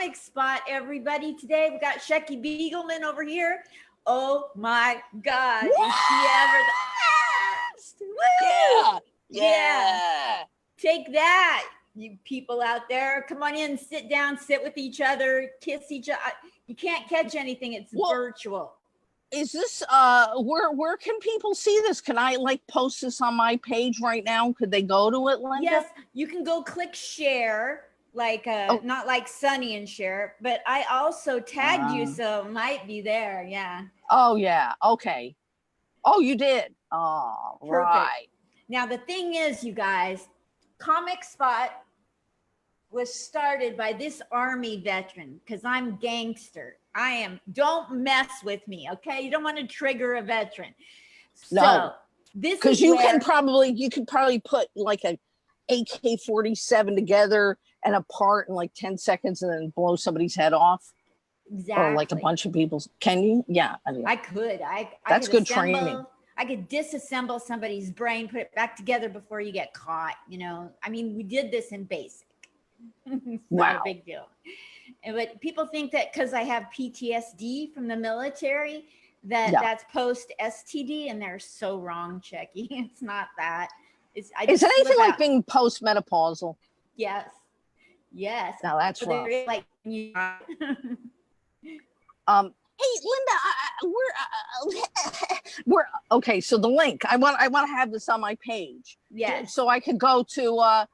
comic spot, everybody. Today we got Shecky Beagleman over here. Oh my God. Is she ever the best? Woo! Yeah. Take that, you people out there. Come on in, sit down, sit with each other, kiss each other. You can't catch anything. It's virtual. Is this where can people see this? Can I like post this on my page right now? Could they go to it, Linda? Yes, you can go click share, like not like Sunny and share, but I also tagged you, so it might be there. Yeah. Oh yeah. Okay. Oh, you did. Oh, perfect. Right. Now the thing is, you guys, Comic Spot was started by this Army veteran because I'm gangster. I am. Don't mess with me, okay? You don't want to trigger a veteran. No. So this because you could probably put like a AK-47 together and apart in like 10 seconds and then blow somebody's head off. Exactly. Or like a bunch of people's. Can you? Yeah. I could. That's good training. I could disassemble somebody's brain, put it back together before you get caught. You know, I mean, we did this in basic. It's not a big deal. But people think that because I have PTSD from the military, that's post STD, and they're so wrong, Shecky. It's not that. Is it anything like being post-menopausal? Yes. Now that's rough. Like, hey, Linda, we're okay. So the link, I want to have this on my page. Yes. So I could go to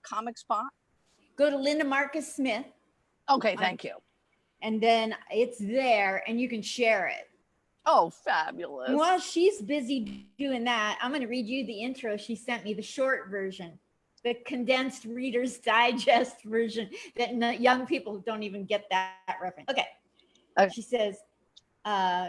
Comic Spot. Go to Linda Marcus Smith. Okay, thank you. And then it's there, and you can share it. Oh, fabulous. While she's busy doing that, I'm going to read you the intro she sent me, the short version, the condensed Reader's Digest version that young people don't even get that reference. Okay. She says, Shecky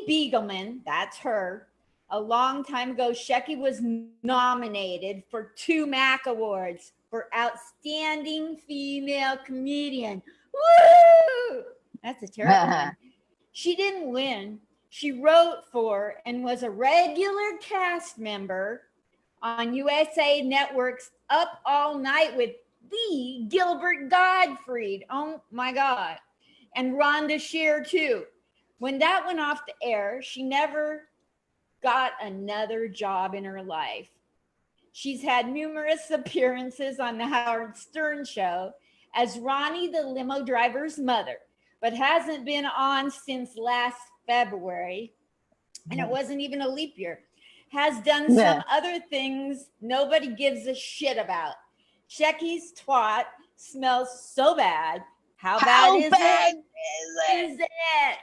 Beagleman, that's her. A long time ago, Shecky was nominated for 2 MAC Awards for Outstanding Female Comedian. Woo! That's a terrible one. She didn't win. She wrote for and was a regular cast member on USA Network's Up All Night with the Gilbert Gottfried. Oh my God. And Rhonda Shear too. When that went off the air, she never got another job in her life. She's had numerous appearances on the Howard Stern Show as Ronnie the limo driver's mother, but hasn't been on since last February, and it wasn't even a leap year. Has done some other things nobody gives a shit about. Shecky's twat smells so bad. How bad is it?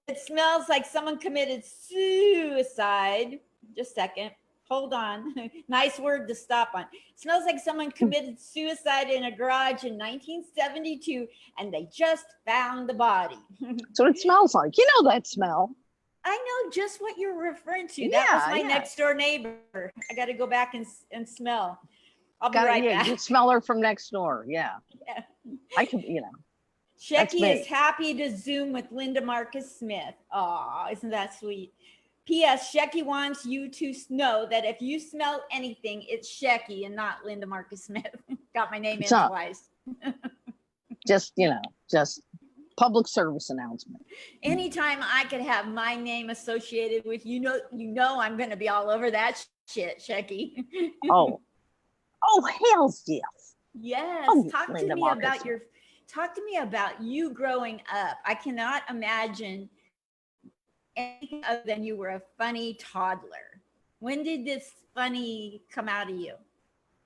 It smells like someone committed suicide. Just a second. Hold on. Nice word to stop on. It smells like someone committed suicide in a garage in 1972 and they just found the body. So it smells like. You know that smell. I know just what you're referring to. That was my next door neighbor. I got to go back and smell. I'll be right back. You smell her from next door. Yeah. I could, Shecky is happy to Zoom with Linda Marcus Smith. Oh, isn't that sweet? P.S. Shecky wants you to know that if you smell anything, it's Shecky and not Linda Marcus Smith. Got my name in twice. just public service announcement. Anytime I could have my name associated with I'm going to be all over that shit, Shecky. Oh, hell's yes. Yes. Talk to me about you growing up. I cannot imagine anything other than you were a funny toddler. When did this funny come out of you?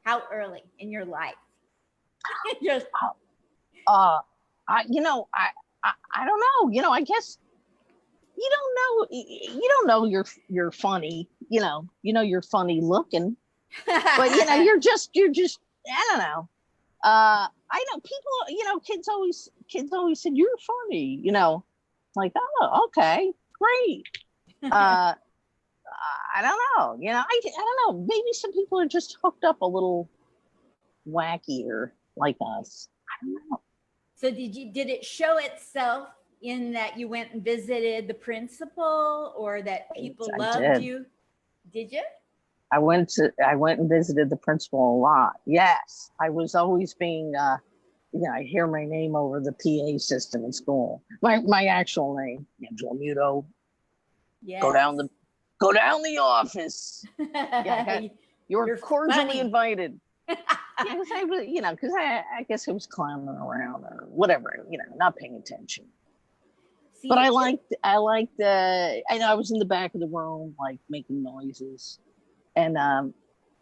How early in your life? I don't know. I guess you don't know you're funny. You're funny looking, but you're just I don't know. I know people. Kids always said you're funny. Like, oh, okay, great. I don't know. I don't know. Maybe some people are just hooked up a little wackier like us. I don't know. So did it show itself in that you went and visited the principal, or that people loved you? Did you? I went and visited the principal a lot. Yes, I was always being, I hear my name over the PA system in school. My actual name, Angela Muto. Yes. Go down the office. Yeah, you're cordially funny. invited. Yeah, because I was, because I guess I was clowning around or whatever, not paying attention. See, but I liked I know I was in the back of the room, like making noises, and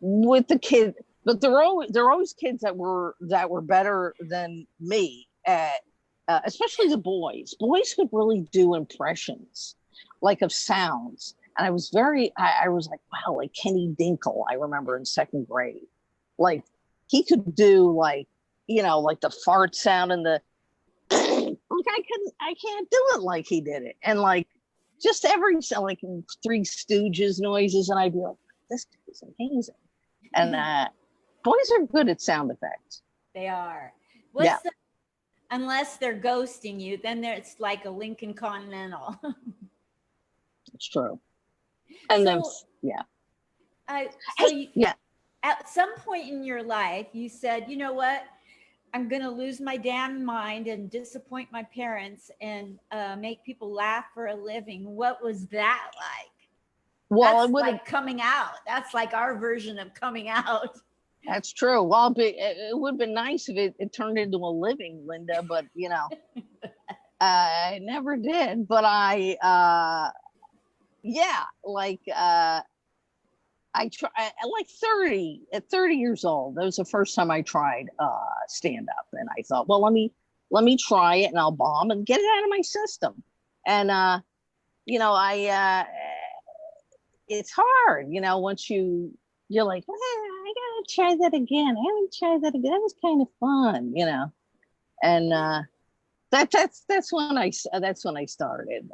with the kid. But there are always kids that were better than me at, especially the boys. Boys could really do impressions, like of sounds. And I was like, wow, like Kenny Dinkle. I remember in second grade, like he could do like the fart sound and the I can't do it like he did it, and like just every like Three Stooges noises, and I'd be like, this is amazing. And boys are good at sound effects. They are. Unless they're ghosting you, then it's like a Lincoln Continental. It's true. And then at some point in your life, you said, you know what? I'm going to lose my damn mind and disappoint my parents and make people laugh for a living. What was that like? Well, that's like coming out. That's like our version of coming out. That's true. Well, it would have been nice if it turned into a living, Linda, but I never did. But I try like 30 at 30 years old. That was the first time I tried stand up, and I thought, well, let me try it, and I'll bomb and get it out of my system. And it's hard, once you're like, I gotta try that again. I haven't tried that again. That was kind of fun, And that's when I started.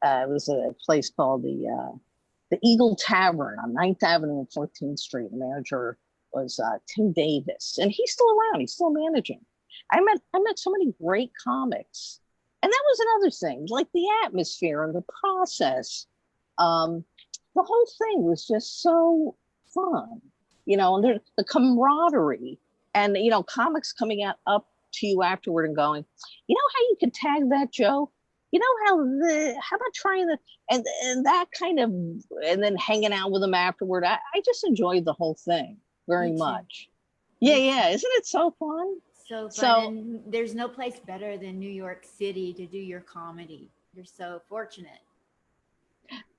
It was a place called the Eagle Tavern on 9th Avenue and 14th Street. The manager was Tim Davis, and he's still around. He's still managing. I met so many great comics, and that was another thing, like the atmosphere and the process. The whole thing was just so fun, and the camaraderie, and comics coming up to you afterward and going, how you could tag that joke. How about trying that and that kind of, and then hanging out with them afterward. I just enjoyed the whole thing very much. Yeah. Isn't it so fun? So fun. And there's no place better than New York City to do your comedy. You're so fortunate.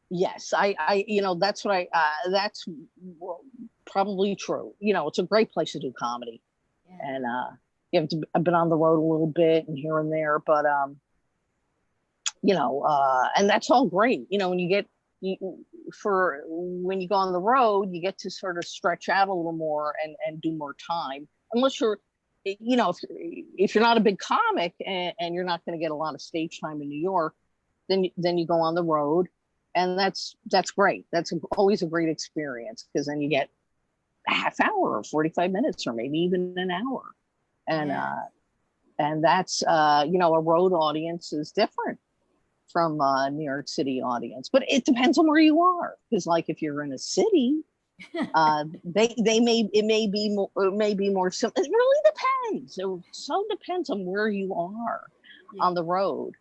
Yes, I that's what that's probably true. It's a great place to do comedy. Yeah. And I've been on the road a little bit and here and there, but and that's all great. When you go on the road, you get to sort of stretch out a little more and do more time. Unless you're, if you're not a big comic and you're not going to get a lot of stage time in New York, then you go on the road, and that's great. That's always a great experience, because then you get a half hour or 45 minutes or maybe even an hour, and that's a road audience is different from a New York City audience, but it depends on where you are. Because like if you're in a city, it may be more simple. It really depends. It so depends on where you are on the road,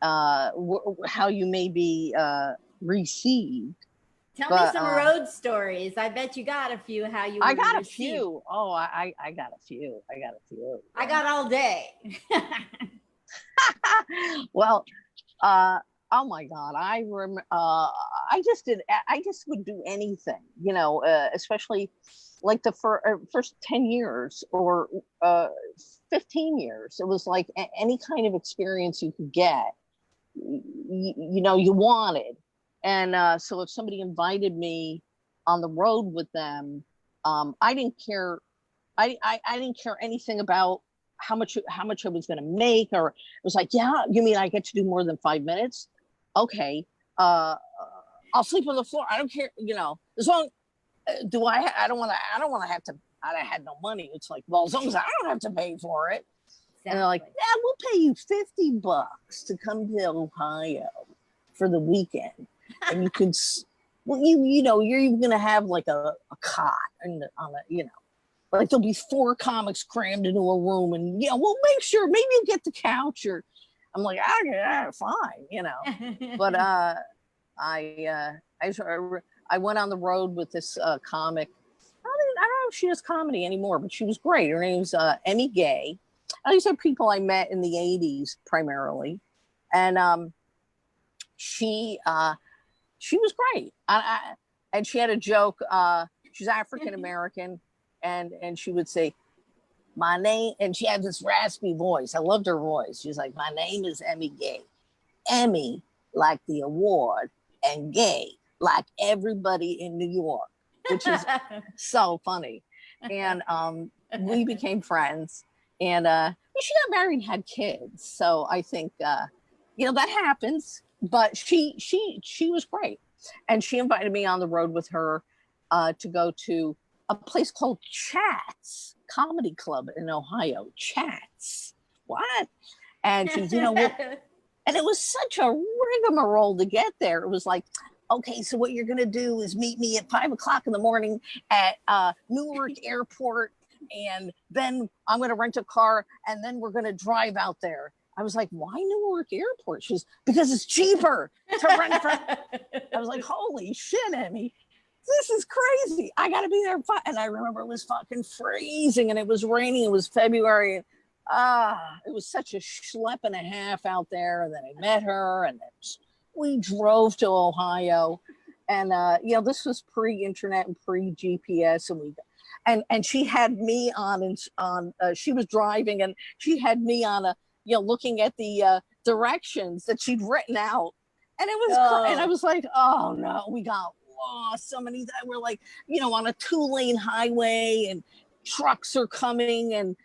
how you may be received. Tell me some road stories. I bet you got a few. How you? I got a few. Oh, I got a few. I got all day. Well. Oh my God! I just would do anything, especially like the first 10 years or 15 years. It was like any kind of experience you could get, you wanted. And so if somebody invited me on the road with them, I didn't care. I didn't care anything about how much I was going to make, or it was like, yeah, you mean I get to do more than 5 minutes? Okay. I'll sleep on the floor. I don't care. As long, I don't want to have to, I had no money. It's like, well, as long as I don't have to pay for it. Exactly. And they're like, yeah, we'll pay you $50 to come to Ohio for the weekend. And well, you know, you're even going to have like a cot and on a, you know, like there'll be 4 comics crammed into a room, and yeah, we'll make sure maybe you get the couch. Or I'm like, ah, yeah, fine, you know. But I went on the road with this comic. I don't know if she does comedy anymore, but she was great. Her name's Emmy Gay. These are people I met in the 80s primarily, and she was great. And she had a joke. She's African American, and she would say, "My name," and she had this raspy voice. I loved her voice. She's like, "My name is Emmy Gay. Emmy, like the award, and gay, like everybody in New York," which is so funny. And we became friends, and she got married and had kids. So I think you know, that happens. But she was great, and she invited me on the road with her to go to a place called Chats Comedy Club in Ohio. Chats, what? And she's, you know, and it was such a rigmarole to get there. It was like, okay, so what you're going to do is meet me at 5 o'clock in the morning at Newark Airport. And then I'm going to rent a car, and then we're going to drive out there. I was like, why Newark Airport? She's, because it's cheaper to rent for. I was like, holy shit, Emmy, this is crazy. I got to be there. And I remember it was fucking freezing, and it was raining. It was February. It was such a schlep and a half out there. And then I met her, and then we drove to Ohio. And you know, this was pre-internet and pre-GPS, and she had me on she was driving, and she had me on a, you know, looking at the directions that she'd written out. And it was and I was like, oh no, we got lost. So many that were like, you know, on a 2-lane highway, and trucks are coming. And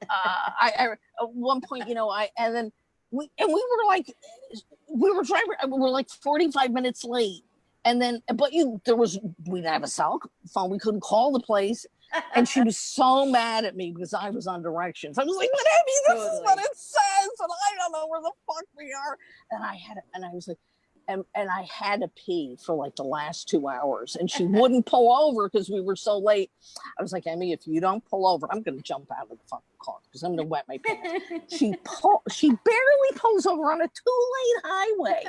I at one point, you know, and then we were like, we were like 45 minutes late. And then, but we didn't have a cell phone. We couldn't call the place. And she was so mad at me because I was on directions. I was like, but Emmy, this is what it says, and I don't know where the fuck we are. And I was like, and I had to pee for like the last 2 hours, and she wouldn't pull over because we were so late. I was like, Emmy, if you don't pull over, I'm gonna jump out of the fucking car because I'm gonna wet my pants. She barely pulls over on a 2-lane highway.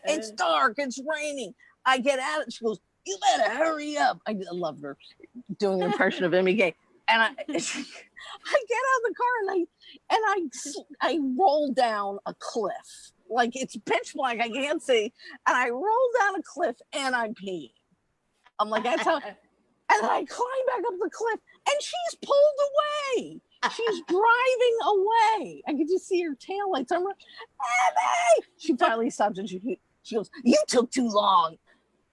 It's dark, it's raining. I get out, and she goes, you better hurry up. I love her doing an impression of Emmy Gay. And I get out of the car, and I roll down a cliff. Like, it's pitch black, I can't see. And I roll down a cliff, and I'm peeing. I'm like, that's how. And then I climb back up the cliff, and she's pulled away. She's driving away. I could just see her taillights. I'm like, Emmy! She finally stops, and she goes, you took too long.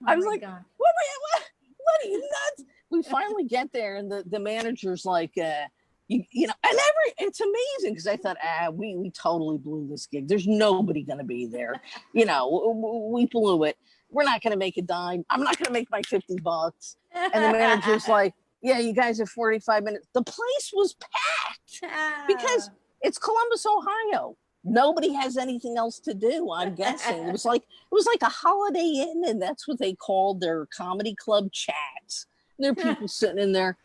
I was like, God. What are you nuts? We finally get there, and the manager's like, you know, and it's amazing because I thought, we totally blew this gig. There's nobody going to be there. You know, we blew it. We're not going to make a dime. I'm not going to make my $50. And the manager's like, yeah, you guys have 45 minutes. The place was packed because it's Columbus, Ohio. Nobody has anything else to do, I'm guessing. It was like a Holiday Inn, and that's what they called their comedy club, Chats. And there are people sitting in there.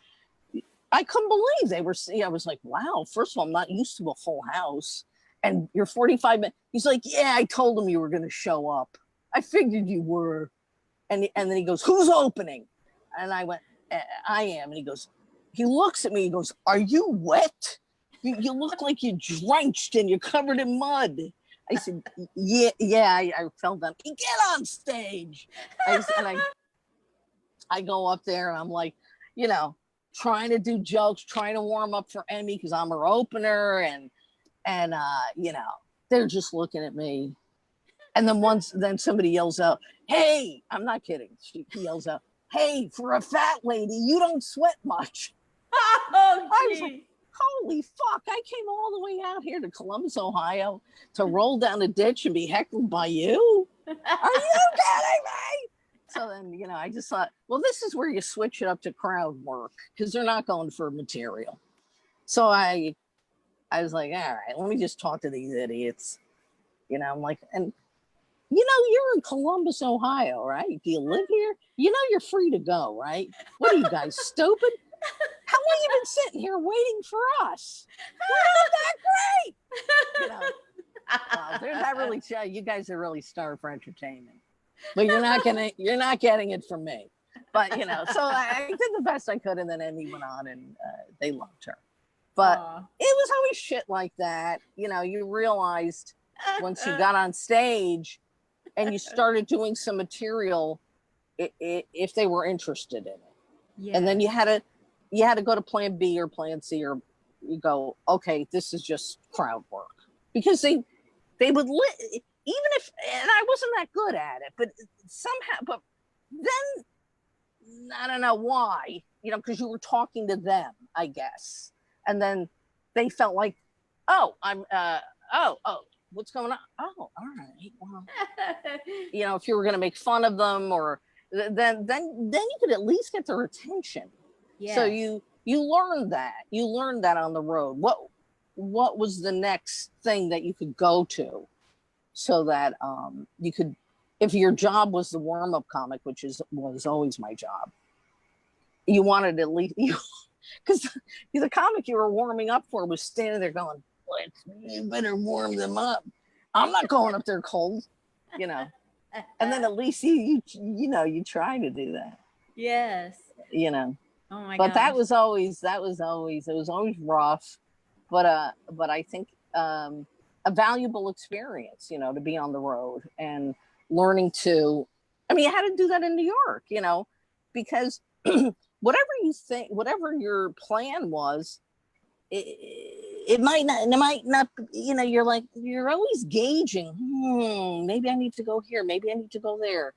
I couldn't believe they were. I was like, wow, first of all, I'm not used to a full house. And you're 45 minutes. He's like, yeah, I told him you were going to show up. I figured you were. And then he goes, who's opening? And I went, I am. And he looks at me, he goes, are you wet? You look like you're drenched and you're covered in mud. I said, yeah, I fell down. Get on stage. I go up there, and I'm like, you know, trying to do jokes, trying to warm up for Emmy because I'm her opener. And you know, they're just looking at me. And then somebody yells out, hey, I'm not kidding. He yells out, hey, for a fat lady, you don't sweat much. Oh, I was like, holy fuck, I came all the way out here to Columbus, Ohio to roll down a ditch and be heckled by you? Are you kidding me? So then, you know, I just thought, well, this is where you switch it up to crowd work because they're not going for material. So I was like, all right, let me just talk to these idiots. You know, I'm like, and you're in Columbus, Ohio, right? Do you live here? You're free to go, right? What are you guys, stupid? How long you been sitting here waiting for us? We're not that great. Well, that really, you guys are really starved for entertainment, but you're not getting it from me. But so I did the best I could, and then Emmy went on, and they loved her. But it was always shit like that. You realized once you got on stage and you started doing some material, if they were interested in it. Yeah. And then you had to go to plan B or plan C, or you go, okay, this is just crowd work, because they would even if, and I wasn't that good at it, but somehow, but then I don't know why, because you were talking to them, I guess, and then they felt like, oh, what's going on? Oh, all right, well, if you were going to make fun of them, or then you could at least get their attention. Yeah. So you learned that on the road. What was the next thing that you could go to, so that you could, if your job was the warm-up comic, which was always my job, you wanted at least, because the comic you were warming up for was standing there going, you better warm them up. I'm not going up there cold, and then at least you try to do that. Yes. Oh my God. But it was always rough, but I think a valuable experience, to be on the road and learning to, you had to do that in New York, because whatever your plan was, it might not, you're always gauging, maybe I need to go here, maybe I need to go there,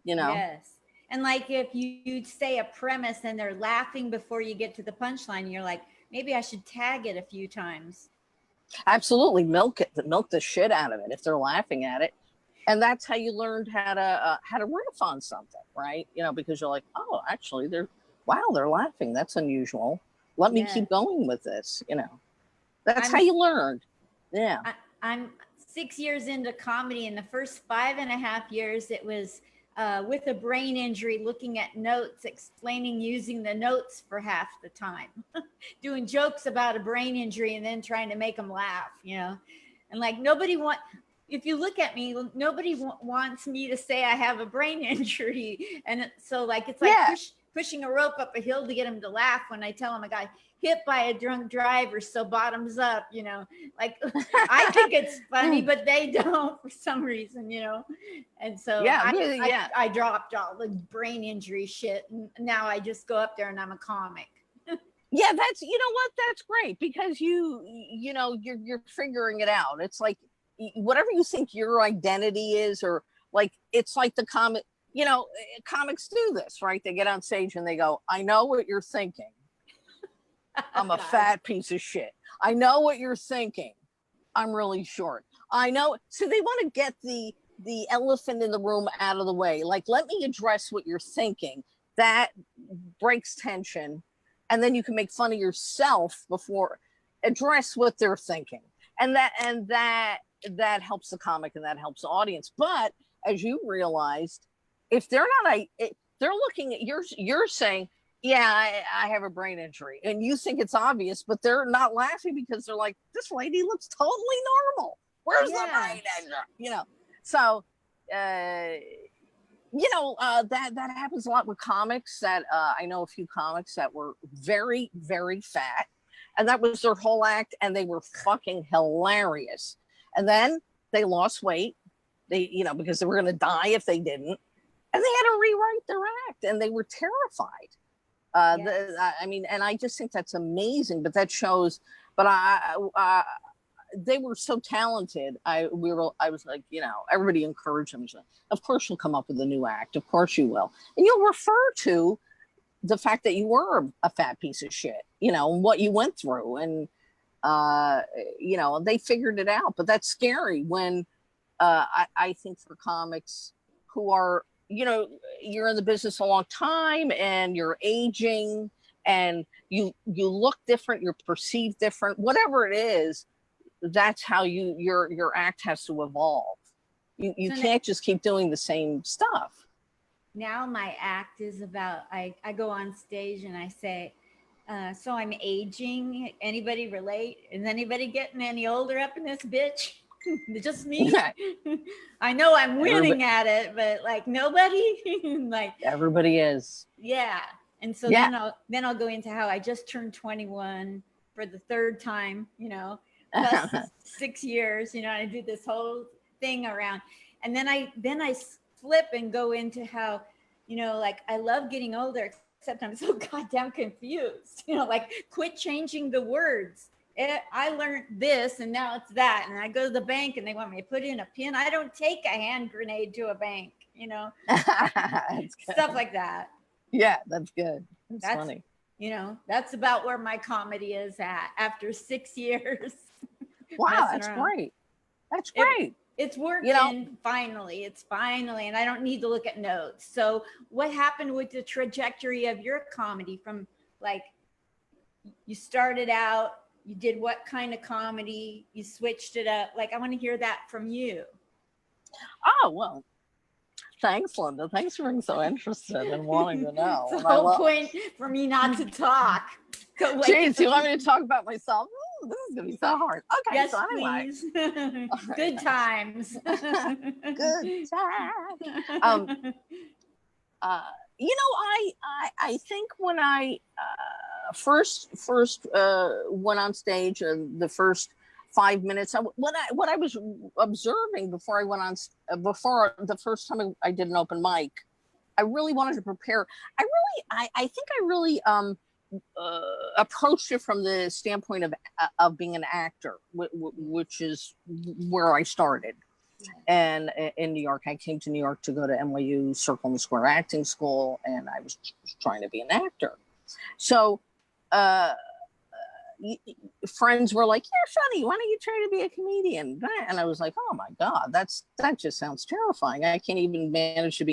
Yes. And like if you say a premise and they're laughing before you get to the punchline, you're like, maybe I should tag it a few times. Absolutely. Milk the shit out of it if they're laughing at it. And that's how you learned how to riff on something, right? Because you're like, oh, actually they're laughing. That's unusual. Let me keep going with this, That's how you learned. Yeah. I'm 6 years into comedy. In the first 5.5 years, it was with a brain injury, looking at notes, explaining using the notes for half the time, doing jokes about a brain injury and then trying to make them laugh, and like if you look at me, nobody wants me to say I have a brain injury. And so like, it's like pushing a rope up a hill to get them to laugh when I tell them I got hit by a drunk driver, so bottoms up, like I think it's funny, but they don't for some reason, and so I dropped all the brain injury shit, and now I just go up there and I'm a comic. Yeah, that's, that's great, because you're figuring it out. It's like whatever you think your identity is, or like, it's like the comic, comics do this, right? They get on stage and they go, I know what you're thinking. I'm a fat piece of shit. I know what you're thinking. I'm really short. I know. So they want to get the elephant in the room out of the way. Like, let me address what you're thinking. That breaks tension. And then you can make fun of yourself before address what they're thinking. And that helps the comic, and that helps the audience. But as you realized, if they're not, they're looking at you're saying, yeah, I have a brain injury, and you think it's obvious, but they're not laughing because they're like, this lady looks totally normal. Where's the brain injury? So, that happens a lot with comics. That I know a few comics that were very, very fat, and that was their whole act, and they were fucking hilarious. And then they lost weight, because they were going to die if they didn't, and they had to rewrite their act, and they were terrified. And I just think that's amazing. But that shows. But they were so talented. I was like, everybody encouraged them. Of course, you'll come up with a new act. Of course, you will, and you'll refer to the fact that you were a fat piece of shit, and what you went through, and they figured it out. But that's scary when I think for comics who are, you're in the business a long time and you're aging and you look different, you're perceived different, whatever it is, that's how your act has to evolve. You can't just keep doing the same stuff. Now my act is about, I go on stage and I say, so I'm aging. Anybody relate? Is anybody getting any older up in this bitch? Just me. I know I'm winning at it, but like nobody. Like everybody is. Yeah. And so then I'll go into how I just turned 21 for the third time, you know, plus 6 years, you know, and I do this whole thing around. And then I flip and go into how, you know, like I love getting older, except I'm so goddamn confused, you know, like quit changing the words. I learned this and now it's that. And I go to the bank and they want me to put in a pin. I don't take a hand grenade to a bank, you know, stuff like that. Yeah, that's good. That's funny. You know, that's about where my comedy is at after 6 years. Wow, that's great. That's great. It's working, you know, finally. It's finally, and I don't need to look at notes. So what happened with the trajectory of your comedy from like, you started out, you did what kind of comedy, you switched it up? Like, I want to hear that from you. Oh, well, thanks, Linda. Thanks for being so interested and wanting to know. It's the whole point for me not to talk. Jeez, you want me to talk about myself? Ooh, this is going to be so hard. Okay, yes, so anyway. Please. Good times. Good times. You know, I think when I first went on stage, the first 5 minutes, what I was observing before I went on, before the first time I did an open mic, I really wanted to prepare. I think I really approached it from the standpoint of being an actor, which is where I started. And in New York, I came to New York to go to NYU Circle in the Square acting school, and I was trying to be an actor. So friends were like, "You're funny. Why don't you try to be a comedian?" And I was like, "Oh my God, that just sounds terrifying. I can't even manage to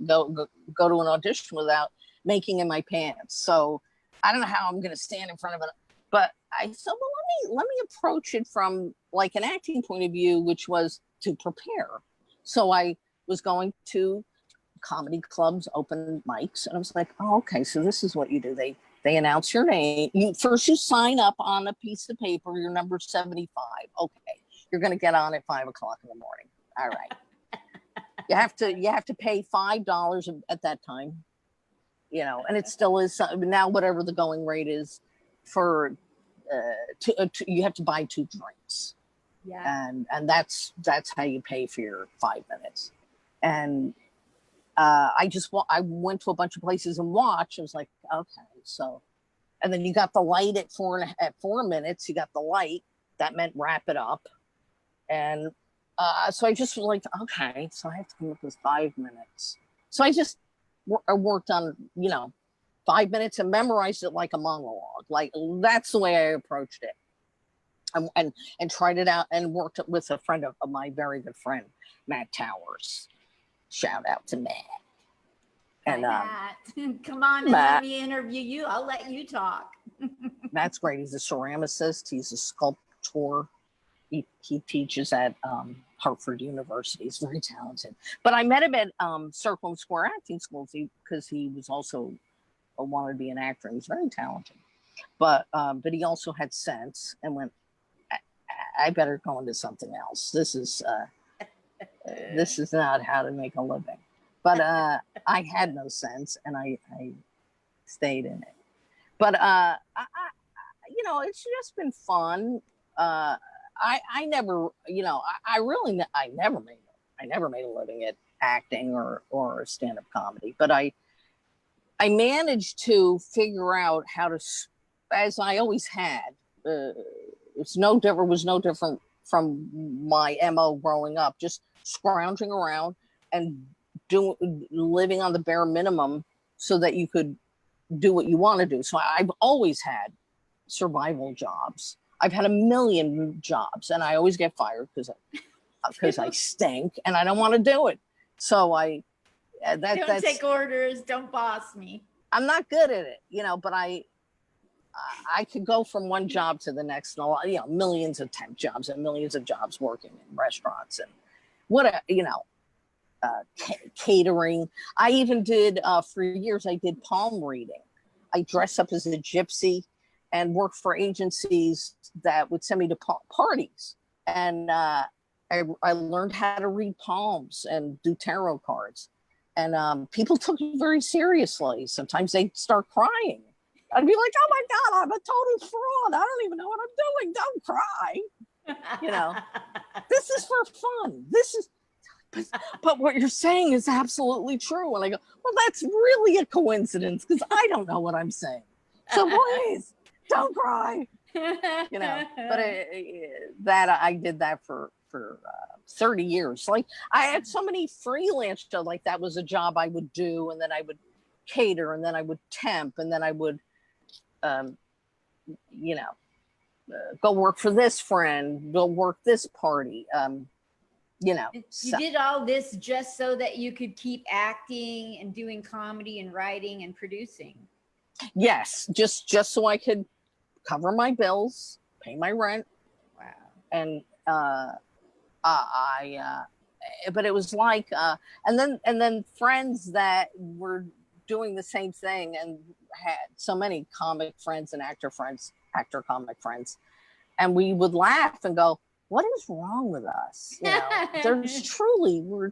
go to an audition without making in my pants. So I don't know how I'm going to stand in front of it." But I said, "Well, let me approach it from like an acting point of view, which was to prepare." So I was going to comedy clubs, open mics, and I was like, "Oh, okay. So this is what you do. They announce your name. You sign up on a piece of paper. You're number 75. Okay, you're going to get on at 5 o'clock in the morning. All right. You have to pay $5 at that time, you know, and it still is now. Whatever the going rate is for, you have to buy 2 drinks. Yeah, and that's how you pay for your 5 minutes. And I went to a bunch of places and watched. I was like, okay, so, and then you got the light at 4 minutes. You got the light. That meant wrap it up. And so I just was like, okay, so I have to come up with 5 minutes. So I just worked on, 5 minutes and memorized it like a monologue. Like that's the way I approached it. And tried it out and worked with a friend of my very good friend, Matt Towers. Shout out to Matt. And Matt, come on and let me interview you. I'll let you talk. Matt's great. He's a ceramicist. He's a sculptor. He teaches at Hartford University. He's very talented. But I met him at Circle and Square acting schools because he was also wanted to be an actor. He was very talented. But he also had sense and went, I better go into something else. This is not how to make a living. But I had no sense, and I stayed in it. But it's just been fun. I never made a living at acting or stand-up comedy. But I managed to figure out how to, as I always had. Was no different from my MO growing up, just scrounging around and living on the bare minimum so that you could do what you want to do. So I've always had survival jobs. I've had a million jobs and I always get fired because I stink and I don't want to do it. So don't take orders, don't boss me. I'm not good at it, but I could go from one job to the next, millions of temp jobs and millions of jobs working in restaurants. catering. I even did, for years, I did palm reading. I dressed up as a gypsy and worked for agencies that would send me to parties. And I learned how to read palms and do tarot cards. And people took it very seriously. Sometimes they'd start crying. I'd be like, oh my God, I'm a total fraud. I don't even know what I'm doing. Don't cry. This is for fun. But what you're saying is absolutely true. And I go, well, that's really a coincidence because I don't know what I'm saying. So please don't cry. But that I did that for 30 years. Like I had so many freelance shows, like that was a job I would do, and then I would cater, and then I would temp, and then I would go work for this friend, go work this party. You did all this just so that you could keep acting and doing comedy and writing and producing. Yes, just so I could cover my bills, pay my rent. Wow. And but it was like and then friends that were doing the same thing and had so many comic friends and actor comic friends, and we would laugh and go, what is wrong with us? We're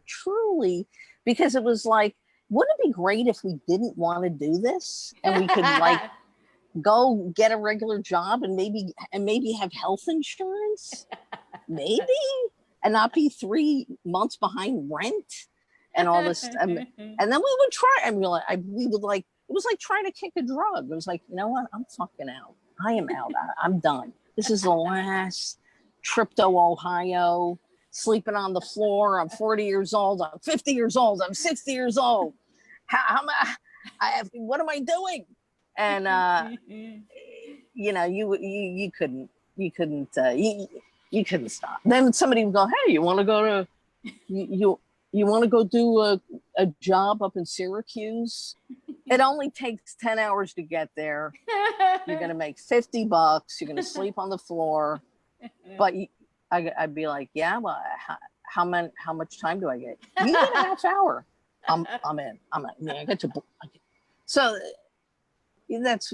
truly, because it was like, wouldn't it be great if we didn't want to do this and we could like go get a regular job and maybe have health insurance, maybe, and not be 3 months behind rent and all this. And then we would try, and we would like, it was like trying to kick a drug. It was like, you know what? I'm fucking out. I am out. I'm done. This is the last trip to Ohio, sleeping on the floor. I'm 40 years old. I'm 50 years old. I'm 60 years old. How am what am I doing? And you couldn't stop. Then somebody would go, hey, you want to go to you want to go do a job up in Syracuse? It only takes 10 hours to get there. You're gonna make $50. You're gonna sleep on the floor. But I'd be like, yeah, well, how much time do I get? You get a half hour. I'm in. I get to. So that's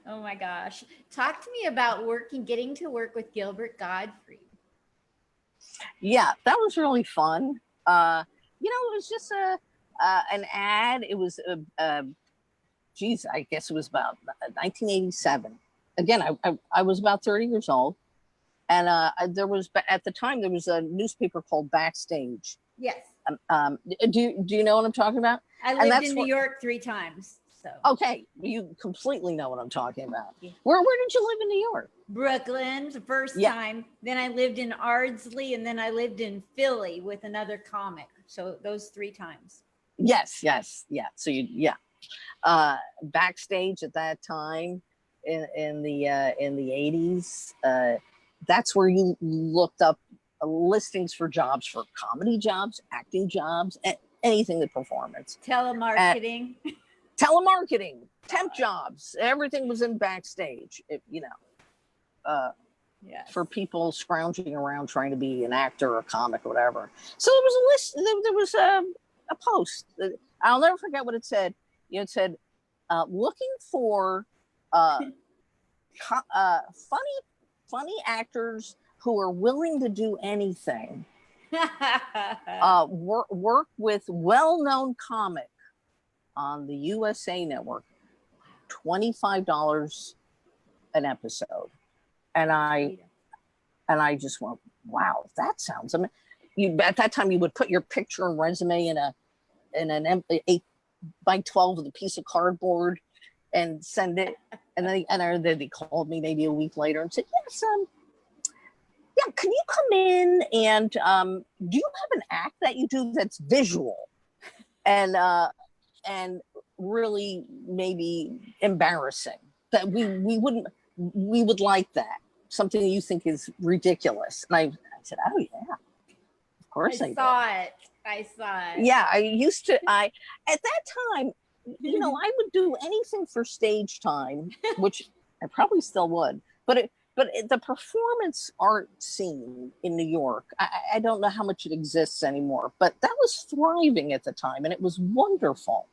Oh my gosh! Talk to me about getting to work with Gilbert Gottfried. Yeah, that was really fun. It was just an ad. It was I guess it was about 1987. Again, I was about 30 years old, and there was at the time there was a newspaper called Backstage. Yes. Do you know what I'm talking about? I lived in New York 3 times. So. Okay, you completely know what I'm talking about. Yeah. Where did you live in New York? Brooklyn, the first time. Then I lived in Ardsley, and then I lived in Philly with another comic. So those 3 times. Yes, yeah. So Backstage at that time in the 80s. That's where you looked up listings for jobs, for comedy jobs, acting jobs, anything with performance. Telemarketing. Telemarketing, temp jobs, everything was in Backstage. For people scrounging around trying to be an actor or a comic or whatever. So there was a list. There was a post. I'll never forget what it said. It said, "Looking for funny actors who are willing to do anything. Work with well-known comic on the USA Network, $25 an episode." And I just went, wow, that sounds amazing. At that time, you would put your picture and resume in an 8x12 with a piece of cardboard and send it. And then they called me maybe a week later and said, yes, can you come in and do you have an act that you do that's visual and really maybe embarrassing that we would like that, something you think is ridiculous? And I said, oh yeah, of course I saw it. Yeah, I used to. At that time, I would do anything for stage time, which I probably still would. But but the performance art scene in New York, I don't know how much it exists anymore, but that was thriving at the time, and it was wonderful.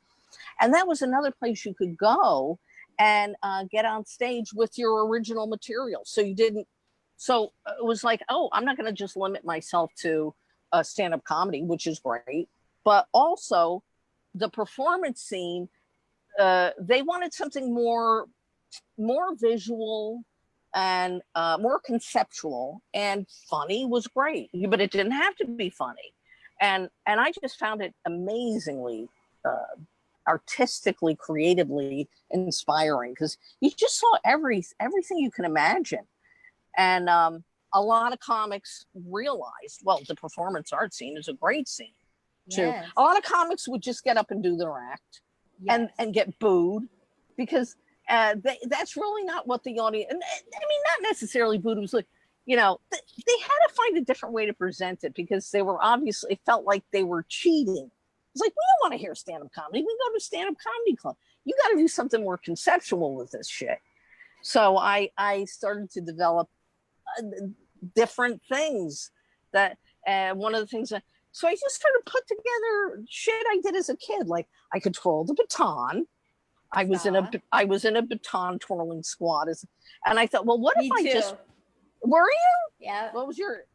And that was another place you could go and get on stage with your original material. So you didn't, so it was like, oh, I'm not going to just limit myself to stand-up comedy, which is great, but also the performance scene, they wanted something more visual and more conceptual, and funny was great, but it didn't have to be funny. And I just found it amazingly artistically, creatively inspiring, because you just saw everything you can imagine. And a lot of comics realized, well, the performance art scene is a great scene too. Yes. A lot of comics would just get up and do their act, Yes. and get booed, because that's really not what the audience, and I mean, not necessarily booed. It was like, you know, they had to find a different way to present it, because they were obviously, it felt like they were cheating. It's like, we don't want to hear stand-up comedy. We go to stand-up comedy club. You got to do something more conceptual with this shit. So I started to develop different things that, one of the things that, so I just started to put together shit I did as a kid. Like, I could twirl the baton. I was in a baton twirling squad, and I thought, well, what if I just, were you? Yeah. What was your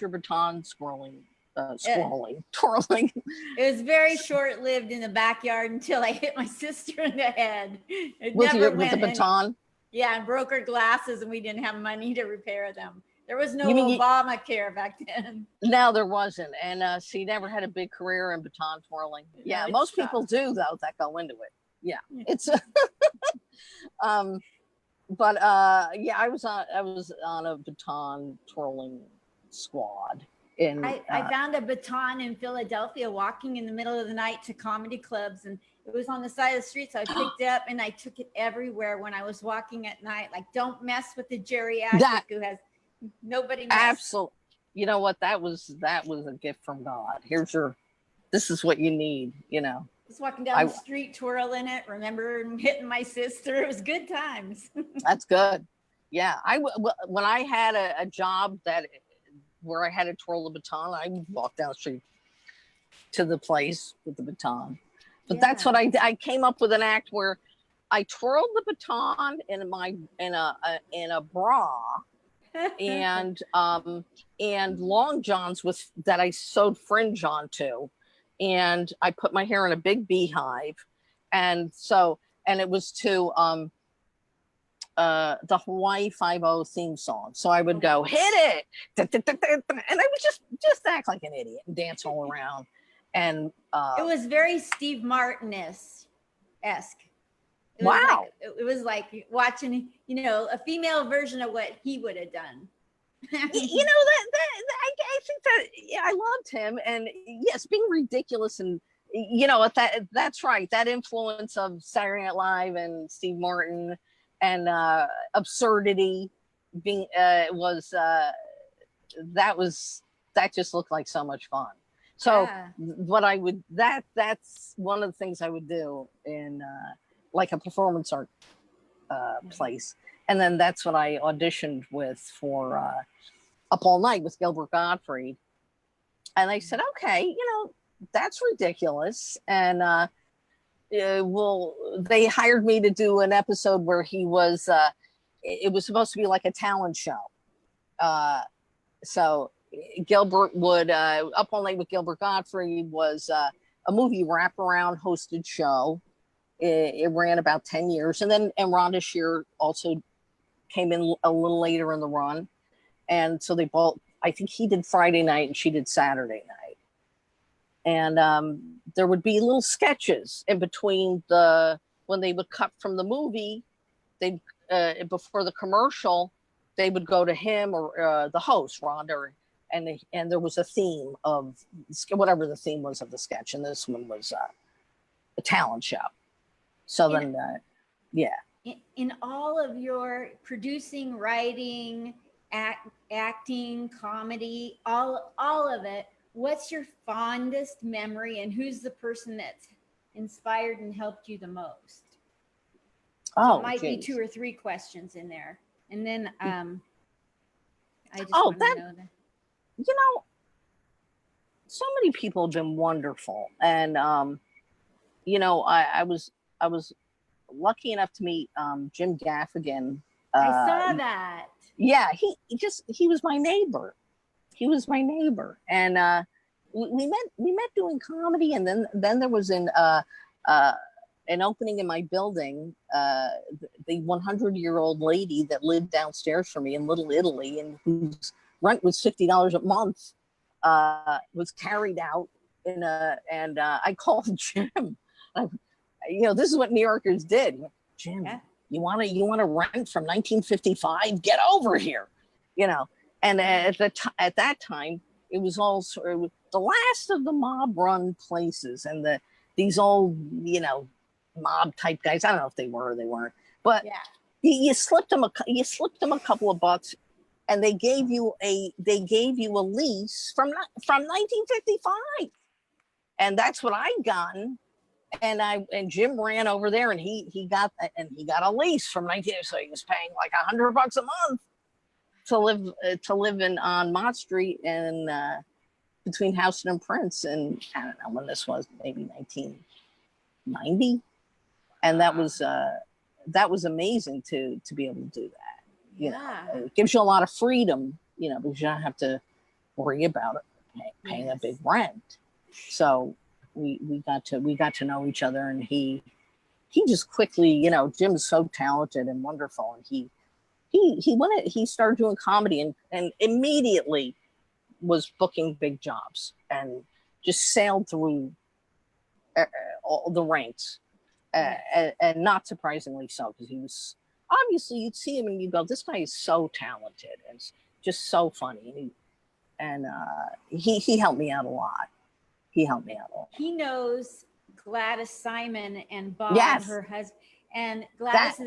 baton twirling? It was very short-lived in the backyard until I hit my sister in the head. It With never with the baton? Yeah, and broke her glasses, and we didn't have money to repair them. There was no You mean Obamacare back then. No, there wasn't. And she never had a big career in baton twirling. Yeah, No, most people do, though, that go into it. Yeah, it's but yeah, I was on a baton twirling squad. I found a baton in Philadelphia walking in the middle of the night to comedy clubs, and it was on the side of the street, so I picked it up and I took it everywhere when I was walking at night. Like, don't mess with the geriatric who has nobody mess. Absolutely. You know what, that was a gift from God. This is what you need, you know. Just walking down the street twirling it, remember hitting my sister. It was good times. That's good. Yeah, when I had a job where I had to twirl the baton, I would walk down the street to the place with the baton. But that's what I came up with an act where I twirled the baton in a bra and long johns that I sewed fringe onto, and I put my hair in a big beehive, and it was to the Hawaii 5-0 theme song. So I would go, hit it, and I would just act like an idiot and dance all around. And it was very Steve Martin-esque. Wow. It was like watching, a female version of what he would have done. I think that, yeah, I loved him, and yes, being ridiculous, and that's right, that influence of Saturday Night Live and Steve Martin and absurdity being that just looked like so much fun. So that's one of the things I would do in like a performance art place. And then that's what I auditioned with for Up All Night with Gilbert Gottfried. And I said, okay, that's ridiculous. And they hired me to do an episode where he was, it was supposed to be like a talent show. So Gilbert would, Up All Night with Gilbert Gottfried was a movie wraparound hosted show. It ran about 10 years. And then Rhonda Shear also came in a little later in the run. And so they both, I think he did Friday night and she did Saturday night. And there would be little sketches in between when they would cut from the movie, before the commercial, they would go to him or the host, Rhonda, and there was a theme of whatever the theme was of the sketch. And this one was a talent show. So then, yeah. In all of your producing, writing, acting, comedy, all of it, what's your fondest memory, and who's the person that's inspired and helped you the most? So it might be 2 or 3 questions in there. And then I just Oh, want to know that. You know, so many people have been wonderful, and you know, I was lucky enough to meet Jim Gaffigan. I saw that. Yeah, he was my neighbor. He was my neighbor, and we met doing comedy, and then there was an opening in my building. The 100-year-old lady that lived downstairs from me in Little Italy, and whose rent was $50 a month, was carried out in and I called Jim. You know, this is what New Yorkers did. Jim, yeah. you want to rent from 1955? Get over here, you know. And at that time, it was all sort of the last of the mob-run places, and these old, you know, mob type guys. I don't know if they were or they weren't, but yeah. you slipped them a couple of bucks, and they gave you a lease from 1955, and that's what I'd gotten. And Jim ran over there, and he got a lease from 19. So he was paying like $100 a month to live in on Mott Street and between Houston and Prince, and I don't know when this was, maybe 1990, and that was amazing to be able to do that. You know, it gives you a lot of freedom, you know, because you don't have to worry about it paying a big rent. So we got to know each other, and he just quickly, you know, Jim's so talented and wonderful, and he started doing comedy and immediately was booking big jobs and just sailed through all the ranks, and not surprisingly so, because he was obviously, you'd see him and you go, this guy is so talented and just so funny, and he helped me out a lot. He He knows Gladys Simon and Bob, her husband. And Gladys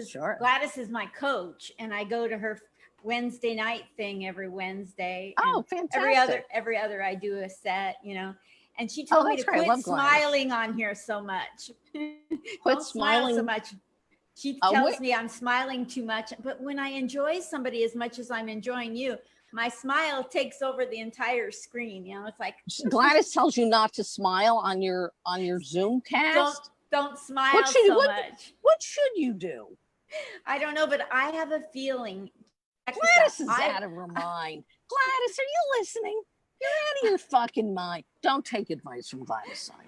is my coach, and I go to her Wednesday night thing every Wednesday. Oh, fantastic! Every other I do a set, you know. And she told me to quit smiling on here so much. Don't smile so much. She tells me I'm smiling too much, but when I enjoy somebody as much as I'm enjoying you, my smile takes over the entire screen. You know, it's like Gladys tells you not to smile on your Zoom cast. Don't smile much. What should you do? I don't know, but I have a feeling. Gladys is out of her mind. Gladys, are you listening? You're out of your fucking mind. Don't take advice from Gladys Simon.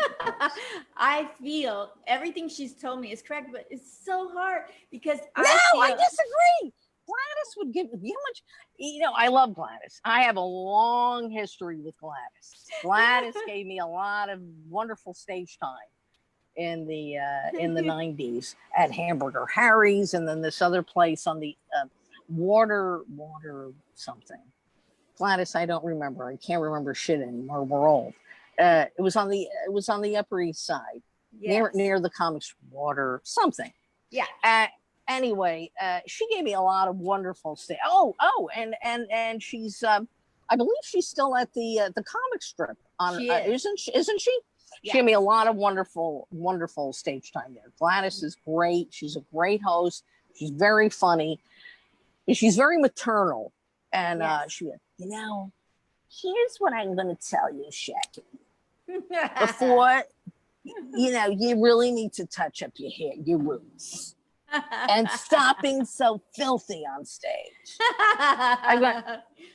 I feel everything she's told me is correct, but it's so hard because I disagree. Gladys would give you much, you know, I love Gladys. I have a long history with Gladys. Gladys gave me a lot of wonderful stage time in the 90s at Hamburger Harry's, and then this other place on the water something. Gladys, I don't remember. I can't remember shit anymore. We're old. It was on the Upper East Side, near the comics water something. Yeah. Anyway, she gave me a lot of wonderful stuff. And she's I believe she's still at the comic strip on isn't she? Yeah. She gave me a lot of wonderful stage time there. Gladys is great. She's a great host. She's very funny. And she's very maternal. And she, you know, here's what I'm going to tell you, Shecky. Before, you know, you really need to touch up your hair, your roots. And stop being so filthy on stage. I went,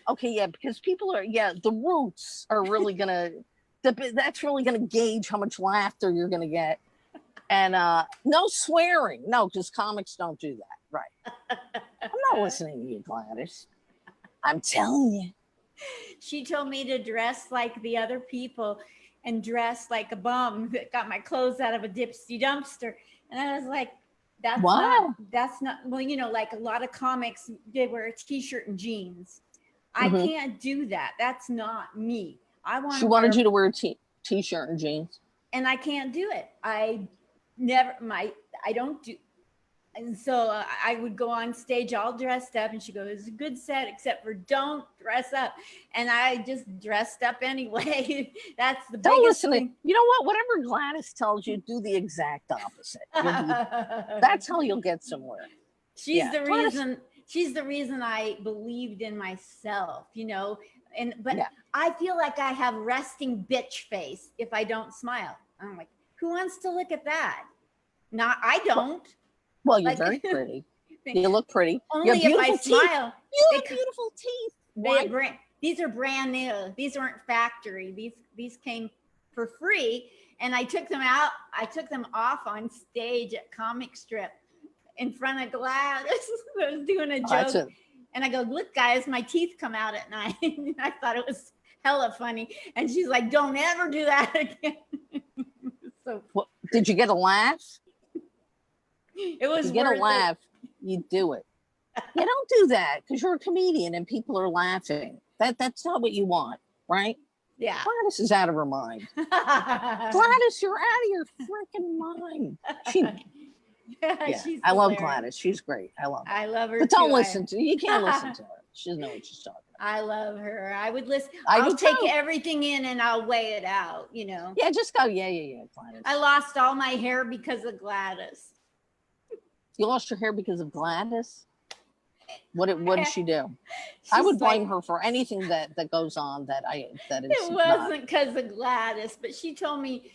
okay, yeah, because people are, the roots are really gonna, that's really gonna gauge how much laughter you're gonna get. And no swearing, no, because comics don't do that, right? I'm not listening to you, Gladys. I'm telling you. She told me to dress like the other people and dress like a bum that got my clothes out of a dipsy dumpster. And I was like, that's not, well, you know, like a lot of comics, they wear a t-shirt and jeans. I can't do that. That's not me. She wanted you to wear a t-shirt and jeans. And I can't do it. I don't do. And so I would go on stage all dressed up, and she goes, it's a good set, except for don't dress up. And I just dressed up anyway. That's the don't listen thing. You know what? Whatever Gladys tells you, do the exact opposite. That's how you'll get somewhere. She's the reason. she's the reason I believed in myself, you know. But Yeah. I feel like I have resting bitch face if I don't smile. I'm like, who wants to look at that? Not, I don't. Well, you're Like, very pretty. You look pretty. You only have if I beautiful teeth. smile. You have beautiful teeth. Why? These are brand new. These weren't factory. These came for free, and I took them out. I took them off on stage at Comic Strip in front of Gladys. I was doing a joke, and I go, "Look, guys, my teeth come out at night." I thought it was hella funny, and she's like, "Don't ever do that again." So, did you get a laugh? It was. If you get a laugh, you do it. You don't do that because you're a comedian and people are laughing. That's not what you want, right? Yeah. Gladys is out of her mind. Gladys, you're out of your freaking mind. I love Gladys. She's great. I love her. I love her. But don't listen to her. You can't listen to her. She doesn't know what she's talking about. I love her. I would listen. I'll take everything in and I'll weigh it out, you know. Yeah, just go. Yeah, Gladys. I lost all my hair because of Gladys. You lost your hair because of Gladys? What did she do? I would blame her for anything that goes on that is. It wasn't because of Gladys, but she told me,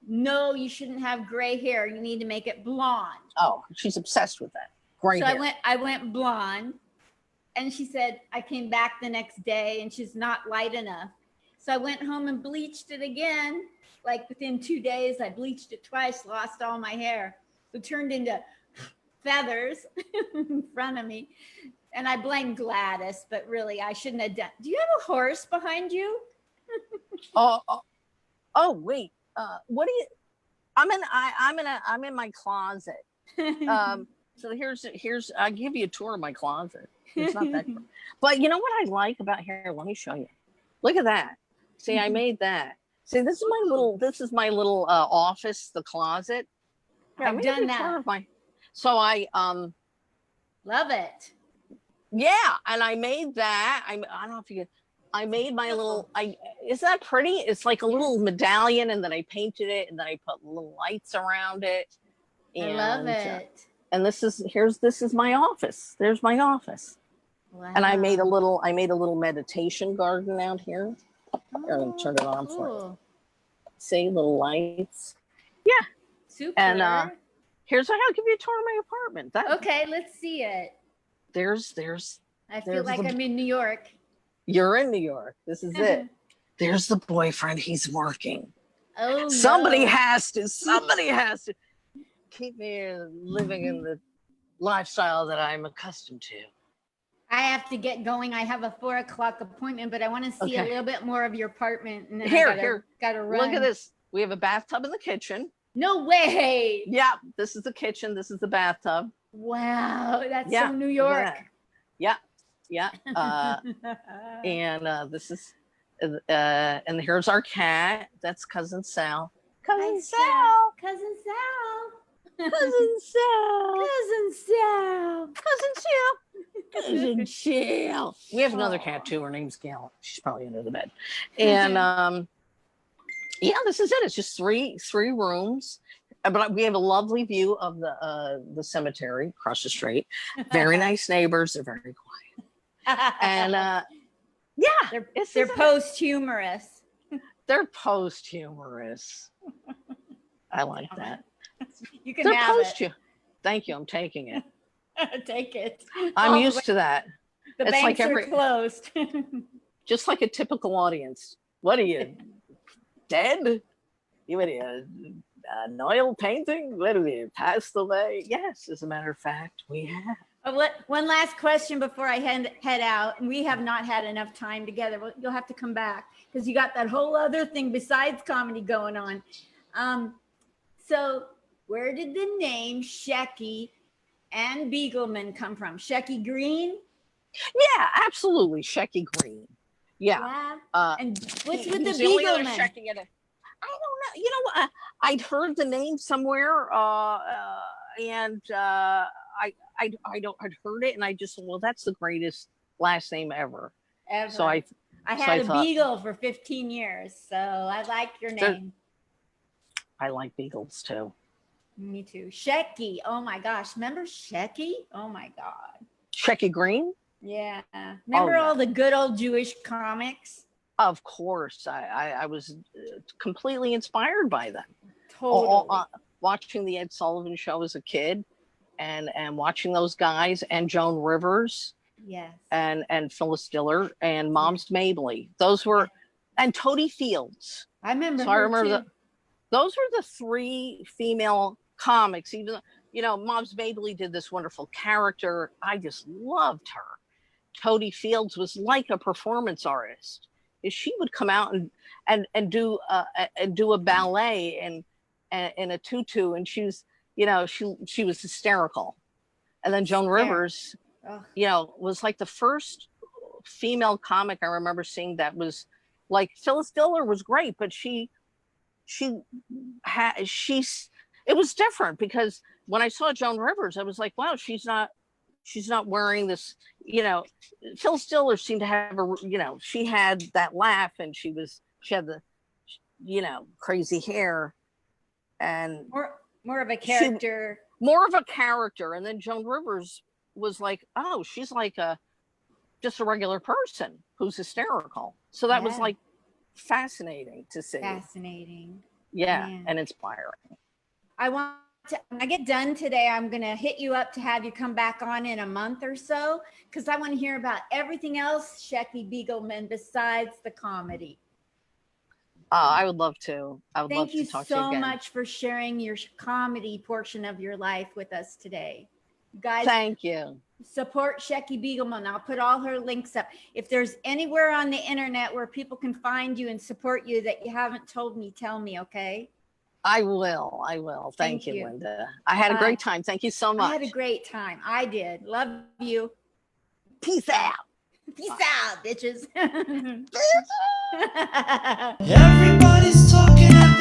no, you shouldn't have gray hair. You need to make it blonde. Oh, she's obsessed with that. Gray hair. So I went blonde, and she said I came back the next day and she's not light enough. So I went home and bleached it again. Like within 2 days, I bleached it twice, lost all my hair. So it turned into feathers in front of me. And I blame Gladys, but really I shouldn't have done. Do you have a horse behind you? Oh wait. What do you? I'm in my closet. So here's I'll give you a tour of my closet. It's not that, but you know what I like about here? Let me show you. Look at that. See, I made that. See, this is my little office, the closet. Here, I've done that. So I love it. Yeah, and I made that. I don't know if you. I made my little. Isn't that pretty? It's like a little medallion, and then I painted it, and then I put little lights around it. And, I love it. And this is my office. There's my office. Wow. And I made a little meditation garden out here. Here, let me turn it on for you. See, little lights. Yeah. Super. And I'll give you a tour of my apartment. Okay, let's see it. There's. I feel like I'm in New York. You're in New York. This is it. There's the boyfriend. He's working. Oh, somebody has to keep me living in the lifestyle that I'm accustomed to. I have to get going. I have a 4:00 appointment, but I want to see a little bit more of your apartment. And then gotta run. Look at this. We have a bathtub in the kitchen. No way. Yeah, this is the kitchen. This is the bathtub. Wow, that's so New York. Yeah. And this is, and here's our cat. That's Cousin Sal. Cousin Sal. We have another cat too. Her name's Gal. She's probably under the bed. And this is it. It's just three rooms. But we have a lovely view of the cemetery across the street. Very nice neighbors. They're very quiet. And they're posthumorous. They're posthumorous. I like that. You can have it. Thank you. I'm taking it. Take it. I'm used to that. The banks are closed. Just like a typical audience. What are you, dead? You an oil painting? What are you, passed away? Yes, as a matter of fact, we have. One last question before I head out. And we have not had enough time together. Well, you'll have to come back because you got that whole other thing besides comedy going on. So where did the name Shecky and Beagleman come from? Shecky Green? Yeah, absolutely. Shecky Green. Yeah. And what's with the Beagleman? I don't know. You know what? I'd heard the name somewhere, and I'd heard it, and I just that's the greatest last name ever. So I had a beagle for 15 years, so I like your name. I like beagles too. Me too. Shecky. Oh my gosh. Remember Shecky? Oh my God. Shecky Green. Yeah. Remember all the good old Jewish comics? Of course. I was completely inspired by them. Totally. Watching the Ed Sullivan Show as a kid, and watching those guys, and Joan Rivers. Yes. And Phyllis Diller and Moms Mabley. Those were, and Toady Fields. I remember. So I remember those were the three female comics. Even Moms Mabley did this wonderful character. I just loved her. Toady Fields was like a performance artist. She would come out and do a ballet and in a tutu, and she was she was hysterical. And then Joan Rivers, was like the first female comic I remember seeing that was like, Phyllis Diller was great, but it was different, because when I saw Joan Rivers, I was like, wow, she's not wearing this, Phyllis Diller seemed to have she had that laugh, and she had the, crazy hair, and more of a character. More of a character. And then Joan Rivers was like, oh, she's like just a regular person who's hysterical. So that was like fascinating to see. Fascinating. Yeah, and inspiring. When I get done today, I'm going to hit you up to have you come back on in a month or so, because I want to hear about everything else, Shecky Beagleman, besides the comedy. I would love to. I would love to talk to you again. Thank you so much for sharing your comedy portion of your life with us today. You guys, thank you. Support Shecky Beagleman. I'll put all her links up. If there's anywhere on the internet where people can find you and support you that you haven't told me, tell me, okay? I will. Thank you, Linda. I had a great time. Thank you so much. I had a great time. I did. Love you. Peace out. Peace out, bitches. Everybody's talking.